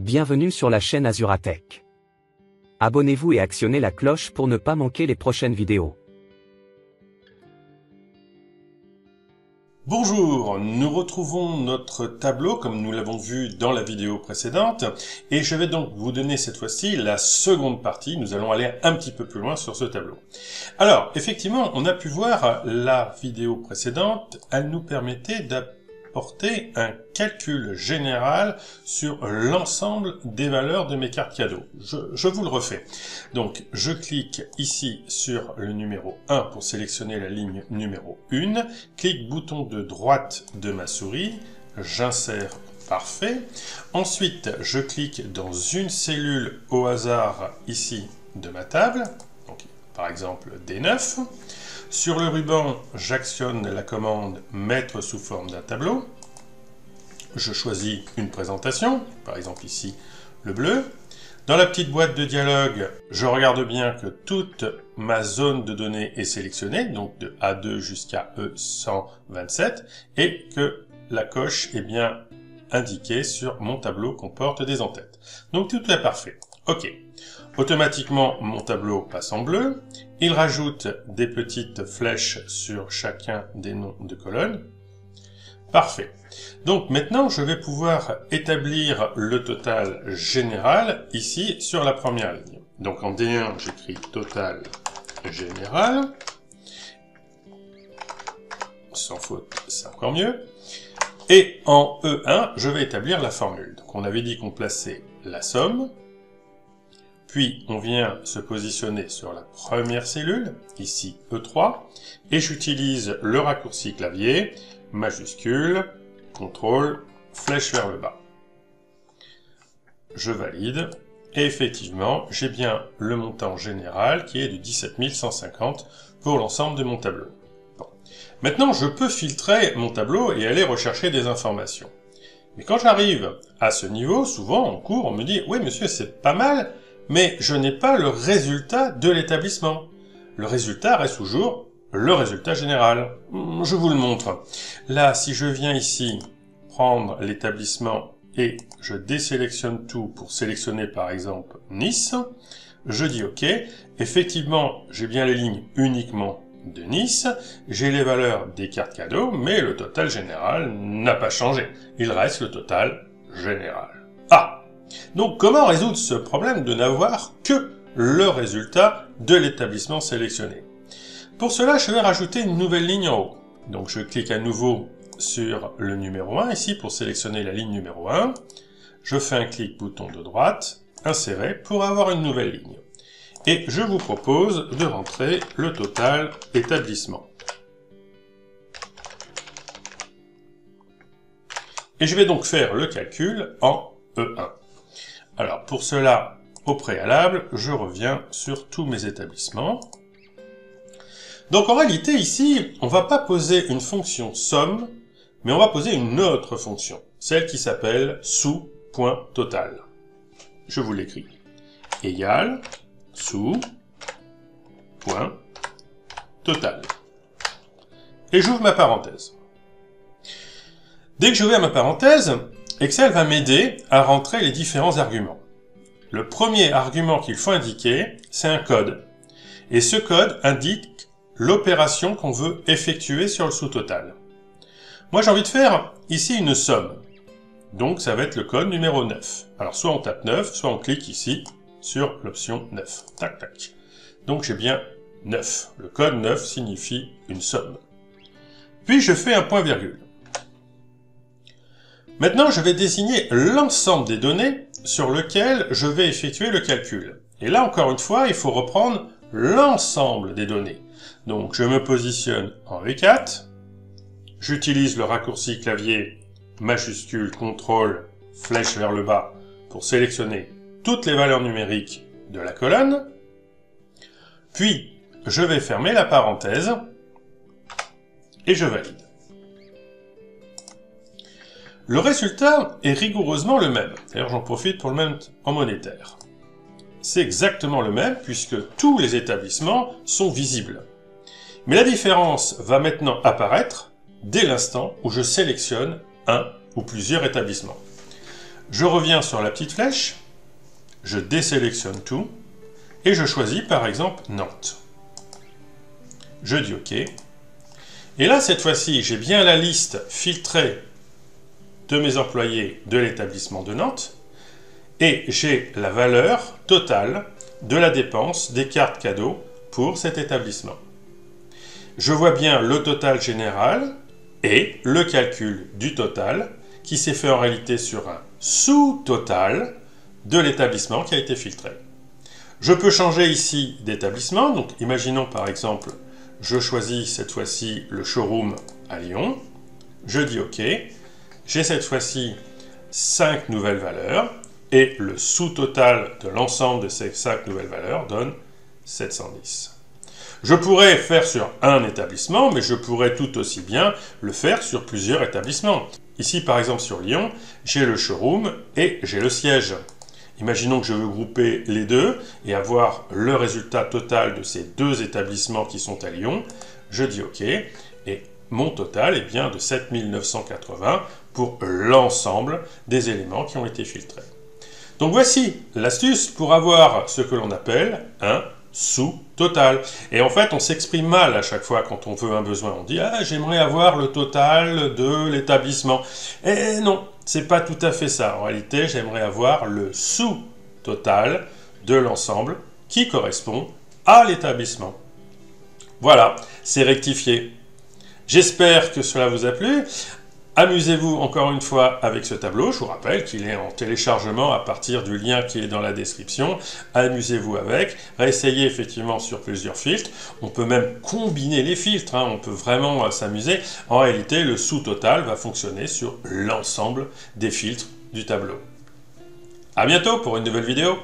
Bienvenue sur la chaîne Azuratech. Abonnez-vous et actionnez la cloche pour ne pas manquer les prochaines vidéos. Bonjour, nous retrouvons notre tableau comme nous l'avons vu dans la vidéo précédente et je vais donc vous donner cette fois-ci la seconde partie. Nous allons aller un petit peu plus loin sur ce tableau. Alors, effectivement, on a pu voir la vidéo précédente, elle nous permettait d'apporter un calcul général sur l'ensemble des valeurs de mes cartes cadeaux. Je vous le refais. Donc, je clique ici sur le numéro 1 pour sélectionner la ligne numéro 1, clique bouton de droite de ma souris, j'insère parfait. Ensuite, je clique dans une cellule au hasard ici de ma table, donc par exemple D9. Sur le ruban, j'actionne la commande « Mettre sous forme d'un tableau ». Je choisis une présentation, par exemple ici le bleu. Dans la petite boîte de dialogue, je regarde bien que toute ma zone de données est sélectionnée, donc de A2 jusqu'à E127, et que la coche est bien indiquée sur mon tableau comporte des en-têtes. Donc tout est parfait. OK. Automatiquement, mon tableau passe en bleu. Il rajoute des petites flèches sur chacun des noms de colonnes. Parfait. Donc maintenant, je vais pouvoir établir le total général ici sur la première ligne. Donc en D1, j'écris total général. Sans faute, c'est encore mieux. Et en E1, je vais établir la formule. Donc on avait dit qu'on plaçait la somme. Puis, on vient se positionner sur la première cellule, ici E3, et j'utilise le raccourci clavier, majuscule, contrôle, flèche vers le bas. Je valide, et effectivement, j'ai bien le montant général qui est de 17 150 pour l'ensemble de mon tableau. Bon. Maintenant, je peux filtrer mon tableau et aller rechercher des informations. Mais quand j'arrive à ce niveau, souvent en cours, on me dit « Oui, monsieur, c'est pas mal », mais je n'ai pas le résultat de l'établissement. Le résultat reste toujours le résultat général. Je vous le montre. Là, si je viens ici prendre l'établissement et je désélectionne tout pour sélectionner par exemple Nice, je dis OK. Effectivement, j'ai bien les lignes uniquement de Nice, j'ai les valeurs des cartes cadeaux, mais le total général n'a pas changé. Il reste le total général. Ah! Donc, comment résoudre ce problème de n'avoir que le résultat de l'établissement sélectionné? Pour cela, je vais rajouter une nouvelle ligne en haut. Donc, je clique à nouveau sur le numéro 1, ici, pour sélectionner la ligne numéro 1. Je fais un clic bouton de droite, insérer, pour avoir une nouvelle ligne. Et je vous propose de rentrer le total établissement. Et je vais donc faire le calcul en E1. Alors, pour cela, au préalable, je reviens sur tous mes établissements. Donc, en réalité, ici, on ne va pas poser une fonction somme, mais on va poser une autre fonction, celle qui s'appelle sous.total. Je vous l'écris. Égale sous.total. Et j'ouvre ma parenthèse. Dès que je vais à ma parenthèse, Excel va m'aider à rentrer les différents arguments. Le premier argument qu'il faut indiquer, c'est un code. Et ce code indique l'opération qu'on veut effectuer sur le sous-total. Moi, j'ai envie de faire ici une somme. Donc, ça va être le code numéro 9. Alors, soit on tape 9, soit on clique ici sur l'option 9. Tac, tac. Donc, j'ai bien 9. Le code 9 signifie une somme. Puis, je fais un point-virgule. Maintenant, je vais désigner l'ensemble des données sur lesquelles je vais effectuer le calcul. Et là, encore une fois, il faut reprendre l'ensemble des données. Donc, je me positionne en E4. J'utilise le raccourci clavier majuscule, contrôle, flèche vers le bas pour sélectionner toutes les valeurs numériques de la colonne. Puis, je vais fermer la parenthèse et je valide. Le résultat est rigoureusement le même. D'ailleurs, j'en profite pour le mettre en monétaire. C'est exactement le même puisque tous les établissements sont visibles. Mais la différence va maintenant apparaître dès l'instant où je sélectionne un ou plusieurs établissements. Je reviens sur la petite flèche, je désélectionne tout, et je choisis par exemple Nantes. Je dis OK. Et là, cette fois-ci, j'ai bien la liste filtrée de mes employés de l'établissement de Nantes, et j'ai la valeur totale de la dépense des cartes cadeaux pour cet établissement. Je vois bien le total général et le calcul du total qui s'est fait en réalité sur un sous-total de l'établissement qui a été filtré. Je peux changer ici d'établissement, donc imaginons par exemple, je choisis cette fois-ci le showroom à Lyon, je dis OK, j'ai cette fois-ci 5 nouvelles valeurs, et le sous-total de l'ensemble de ces 5 nouvelles valeurs donne 710. Je pourrais faire sur un établissement, mais je pourrais tout aussi bien le faire sur plusieurs établissements. Ici, par exemple, sur Lyon, j'ai le showroom et j'ai le siège. Imaginons que je veux grouper les deux et avoir le résultat total de ces deux établissements qui sont à Lyon. Je dis OK, et mon total est bien de 7980 pour l'ensemble des éléments qui ont été filtrés. Donc voici l'astuce pour avoir ce que l'on appelle un sous-total. Et en fait, on s'exprime mal à chaque fois quand on veut un besoin. On dit « Ah, j'aimerais avoir le total de l'établissement. » Et non, c'est pas tout à fait ça. En réalité, j'aimerais avoir le sous-total de l'ensemble qui correspond à l'établissement. Voilà, c'est rectifié. J'espère que cela vous a plu. Amusez-vous encore une fois avec ce tableau. Je vous rappelle qu'il est en téléchargement à partir du lien qui est dans la description. Amusez-vous avec. Réessayez effectivement sur plusieurs filtres. On peut même combiner les filtres. On peut vraiment s'amuser. En réalité, le sous-total va fonctionner sur l'ensemble des filtres du tableau. À bientôt pour une nouvelle vidéo.